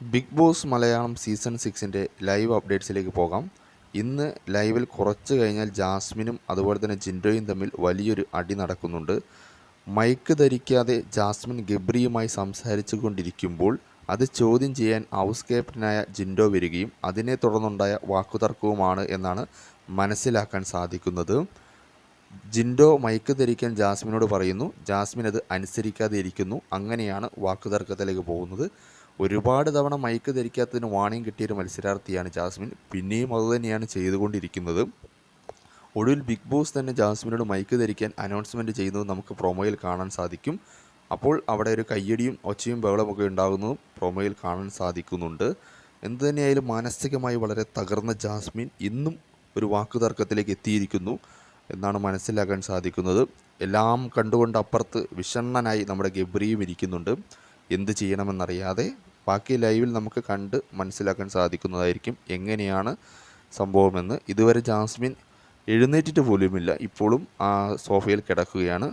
Big Boss Malayalam season 6 live അപ്ഡേറ്റ്സിലേക്ക് പോകാം. ഇന്ന് ലൈവിൽ കുറച്ച് കഴിഞ്ഞാൽ ജാസ്മിനും അതുപോലെ തന്നെ ജിൻഡോയും തമ്മിൽ വലിയൊരു അടി നടക്കുന്നുണ്ട്. മൈക്ക് ധരിക്കാതെ ജാസ്മിൻ ഗബ്രിയുമായി സംസാരിച്ചു കൊണ്ടിരിക്കുമ്പോൾ അത് ചോദ്യം ചെയ്യാൻ ഹൗസ് ക്യാപ്റ്റനായ ജിൻഡോ വരികയും അതിനെ തുടർന്നുണ്ടായ വാക്കുതർക്കവുമാണ് എന്നാണ് മനസ്സിലാക്കാൻ സാധിക്കുന്നത്. ജിൻഡോ മൈക്ക് ധരിക്കാൻ ജാസ്മിനോട് പറയുന്നു, ജാസ്മിൻ അത് അനുസരിക്കാതെ ഇരിക്കുന്നു. അങ്ങനെയാണ് വാക്കുതർക്കത്തിലേക്ക് പോകുന്നത്. ഒരുപാട് തവണ മൈക്ക് ധരിക്കാത്തതിന് വാണിംഗ് കിട്ടിയൊരു മത്സരാർത്ഥിയാണ് ജാസ്മിൻ. പിന്നെയും അതുതന്നെയാണ് ചെയ്തുകൊണ്ടിരിക്കുന്നത്. ഒടുവിൽ ബിഗ് ബോസ് തന്നെ ജാസ്മിനോട് മൈക്ക് ധരിക്കാൻ അനൗൺസ്മെൻറ്റ് ചെയ്യുന്നത് നമുക്ക് പ്രൊമോയിൽ കാണാൻ സാധിക്കും. അപ്പോൾ അവിടെ ഒരു കയ്യടിയും ഒച്ചയും ബഹളമൊക്കെ ഉണ്ടാകുന്നതും പ്രൊമോയിൽ കാണാൻ സാധിക്കുന്നുണ്ട്. എന്തു തന്നെയായാലും മാനസികമായി വളരെ തകർന്ന ജാസ്മിൻ ഇന്നും ഒരു വാക്കുതർക്കത്തിലേക്ക് എത്തിയിരിക്കുന്നു എന്നാണ് മനസ്സിലാക്കാൻ സാധിക്കുന്നത്. എല്ലാം കണ്ടുകൊണ്ട് അപ്പുറത്ത് വിഷണ്ണനായി നമ്മുടെ ഗബ്രിയും ഇരിക്കുന്നുണ്ട്, എന്ത് ചെയ്യണമെന്നറിയാതെ. ബാക്കി ലൈവിൽ നമുക്ക് കണ്ട് മനസ്സിലാക്കാൻ സാധിക്കുന്നതായിരിക്കും എങ്ങനെയാണ് സംഭവമെന്ന്. ഇതുവരെ ജാസ്മിൻ എഴുന്നേറ്റിട്ട് പോലുമില്ല, ഇപ്പോഴും ആ സോഫയിൽ കിടക്കുകയാണ്.